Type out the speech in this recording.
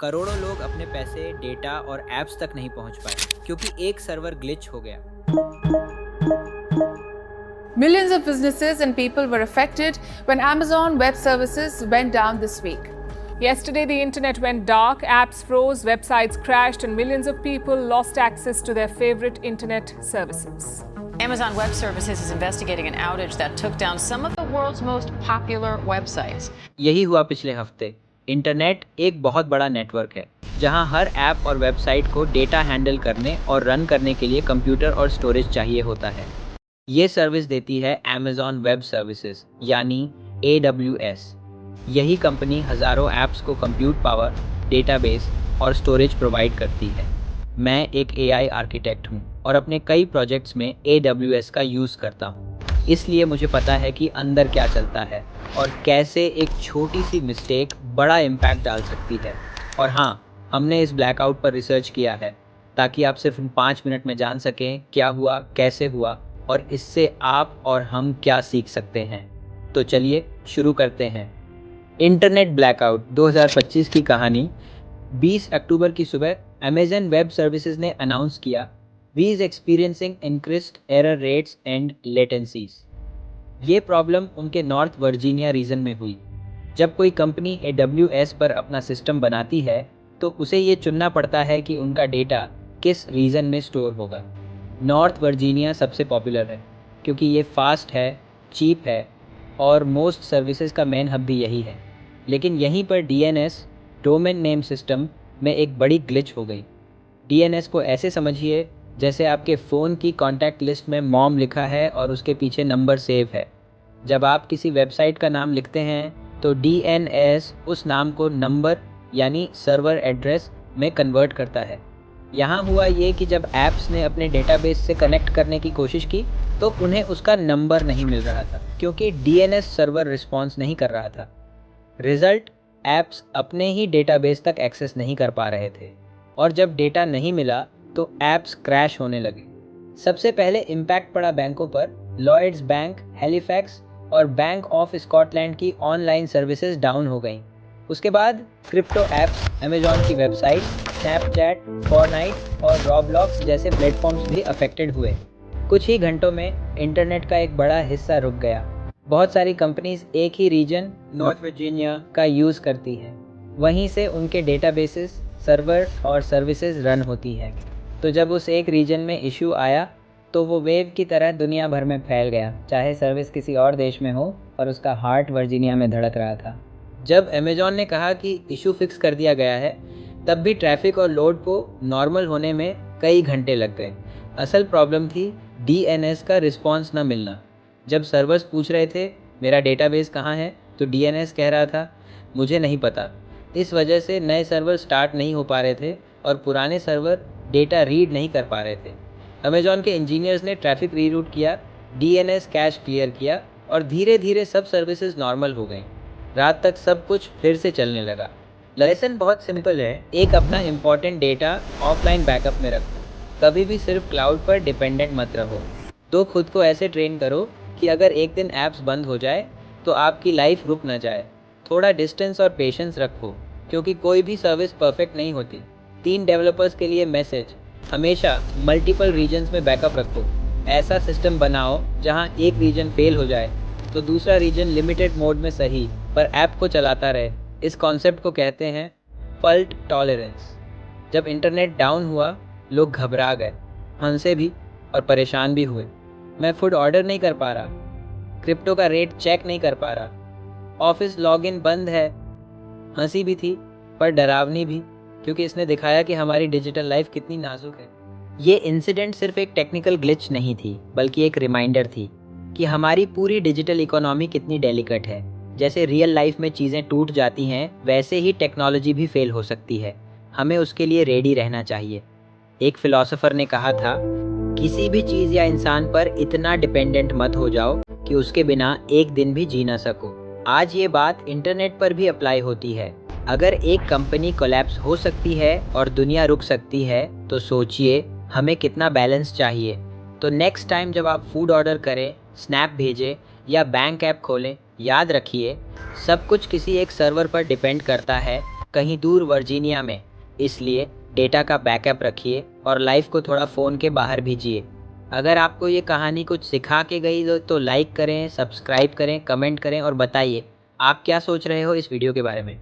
करोड़ों लोग अपने पैसे, डेटा और ऐप्स तक नहीं पहुंच पाए क्योंकि एक सर्वर ग्लिच हो गया। Millions of businesses and people were affected when Amazon Web Services went down this week. Yesterday, the internet went dark, apps froze, websites crashed, and millions of people lost access to their favorite internet services. Amazon Web Services is investigating an outage that took down some of the world's most popular websites. यही हुआ पिछले हफ्ते। Internet एक बहुत बड़ा network है जहां हर app और वेबसाइट को डेटा हैंडल करने और रन करने के लिए कंप्यूटर और स्टोरेज चाहिए होता है। ये सर्विस देती है Amazon वेब सर्विसेज यानी AWS। यही कंपनी हज़ारों ऐप्स को कंप्यूट पावर, डेटाबेस और स्टोरेज प्रोवाइड करती है। मैं एक AI आर्किटेक्ट हूँ और अपने कई प्रोजेक्ट्स में AWS का यूज़ करता हूँ, इसलिए मुझे पता है कि अंदर क्या चलता है और कैसे एक छोटी सी मिस्टेक बड़ा इम्पैक्ट डाल सकती है। और हाँ, हमने इस ब्लैकआउट पर रिसर्च किया है ताकि आप सिर्फ 5 मिनट में जान सकें क्या हुआ, कैसे हुआ और इससे आप और हम क्या सीख सकते हैं। तो चलिए शुरू करते हैं। इंटरनेट ब्लैकआउट 2025 की कहानी। 20 अक्टूबर की सुबह Amazon वेब सर्विसेज ने अनाउंस किया, we is experiencing increased error rates and latencies. ये प्रॉब्लम उनके नॉर्थ वर्जीनिया रीजन में हुई। जब कोई कंपनी AWS पर अपना सिस्टम बनाती है तो उसे ये चुनना पड़ता है कि उनका डेटा किस रीजन में स्टोर होगा। नॉर्थ वर्जीनिया सबसे पॉपुलर है क्योंकि ये फास्ट है, चीप है और मोस्ट सर्विसेज का मेन हब भी यही है। लेकिन यहीं पर DNS डोमेन नेम सिस्टम में एक बड़ी ग्लिच हो गई। DNS को ऐसे समझिए जैसे आपके फ़ोन की कॉन्टैक्ट लिस्ट में मॉम लिखा है और उसके पीछे नंबर सेव है। जब आप किसी वेबसाइट का नाम लिखते हैं तो DNS उस नाम को नंबर यानी सर्वर एड्रेस में कन्वर्ट करता है। यहाँ हुआ ये कि जब ऐप्स ने अपने डेटाबेस से कनेक्ट करने की कोशिश की तो उन्हें उसका नंबर नहीं मिल रहा था क्योंकि DNS सर्वर रिस्पॉन्स नहीं कर रहा था। रिजल्ट, ऐप्स अपने ही डेटाबेस तक एक्सेस नहीं कर पा रहे थे और जब डेटा नहीं मिला तो ऐप्स क्रैश होने लगे। सबसे पहले इम्पैक्ट पड़ा बैंकों पर। लॉयड्स बैंक, हैलिफैक्स और बैंक ऑफ स्कॉटलैंड की ऑनलाइन सर्विसेज डाउन हो गईं। उसके बाद क्रिप्टो ऐप्स, अमेजॉन की वेबसाइट, स्नैपचैट, फोर्टनाइट और रॉब्लॉक्स जैसे प्लेटफॉर्म्स भी अफेक्टेड हुए। कुछ ही घंटों में इंटरनेट का एक बड़ा हिस्सा रुक गया। बहुत सारी कंपनीज एक ही रीजन, नॉर्थ वर्जीनिया का यूज़ करती हैं। वहीं से उनके डेटाबेसेस, सर्वर और सर्विसेज रन होती हैं। तो जब उस एक रीजन में इशू आया तो वो वेव की तरह दुनिया भर में फैल गया, चाहे सर्विस किसी और देश में हो और उसका हार्ट वर्जीनिया में धड़क रहा था। जब अमेजॉन ने कहा कि इशू फिक्स कर दिया गया है, तब भी ट्रैफिक और लोड को नॉर्मल होने में कई घंटे लग गए। असल प्रॉब्लम थी DNS का रिस्पॉन्स ना मिलना। जब सर्वर्स पूछ रहे थे मेरा डेटाबेस कहाँ है तो DNS कह रहा था मुझे नहीं पता। इस वजह से नए सर्वर स्टार्ट नहीं हो पा रहे थे और पुराने सर्वर डेटा रीड नहीं कर पा रहे थे। अमेजॉन के इंजीनियर्स ने ट्रैफिक रीरूट किया, DNS कैश क्लियर किया और धीरे धीरे सब सर्विसेज नॉर्मल हो गई। रात तक सब कुछ फिर से चलने लगा। लेसन बहुत सिंपल है, एक अपना इम्पॉर्टेंट डेटा ऑफलाइन बैकअप में रखो। कभी भी सिर्फ क्लाउड पर डिपेंडेंट मत रहो। तो खुद को ऐसे ट्रेन करो कि अगर एक दिन ऐप्स बंद हो जाए तो आपकी लाइफ रुक ना जाए। थोड़ा डिस्टेंस और पेशेंस रखो क्योंकि कोई भी सर्विस परफेक्ट नहीं होती। 3 डेवलपर्स के लिए मैसेज, हमेशा मल्टीपल रीजन्स में बैकअप रखो। ऐसा सिस्टम बनाओ जहां एक रीजन फेल हो जाए तो दूसरा रीजन लिमिटेड मोड में सही पर ऐप को चलाता रहे। इस कॉन्सेप्ट को कहते हैं फॉल्ट टॉलरेंस। जब इंटरनेट डाउन हुआ लोग घबरा गए, हंसे भी और परेशान भी हुए। मैं फूड ऑर्डर नहीं कर पा रहा, क्रिप्टो का रेट चेक नहीं कर पा रहा, ऑफिस लॉगिन बंद है। हंसी भी थी पर डरावनी भी, क्योंकि इसने दिखाया कि हमारी डिजिटल लाइफ कितनी नाजुक है। ये इंसिडेंट सिर्फ एक टेक्निकल ग्लिच नहीं थी बल्कि एक रिमाइंडर थी कि हमारी पूरी डिजिटल इकोनॉमी कितनी डेलिकेट है। जैसे रियल लाइफ में चीज़ें टूट जाती हैं वैसे ही टेक्नोलॉजी भी फेल हो सकती है। हमें उसके लिए रेडी रहना चाहिए। एक फिलोसोफर ने कहा था, किसी भी चीज़ या इंसान पर इतना डिपेंडेंट मत हो जाओ कि उसके बिना एक दिन भी जी ना सको। आज ये बात इंटरनेट पर भी अप्लाई होती है। अगर एक कंपनी कोलैप्स हो सकती है और दुनिया रुक सकती है तो सोचिए हमें कितना बैलेंस चाहिए। तो नेक्स्ट टाइम जब आप फूड ऑर्डर करें, स्नैप भेजें या बैंक ऐप खोलें, याद रखिए सब कुछ किसी एक सर्वर पर डिपेंड करता है, कहीं दूर वर्जीनिया में। इसलिए डेटा का बैकअप रखिए और लाइफ को थोड़ा फ़ोन के बाहर भेजिए। अगर आपको ये कहानी कुछ सिखा के गई तो लाइक करें, सब्सक्राइब करें, कमेंट करें और बताइए आप क्या सोच रहे हो इस वीडियो के बारे में।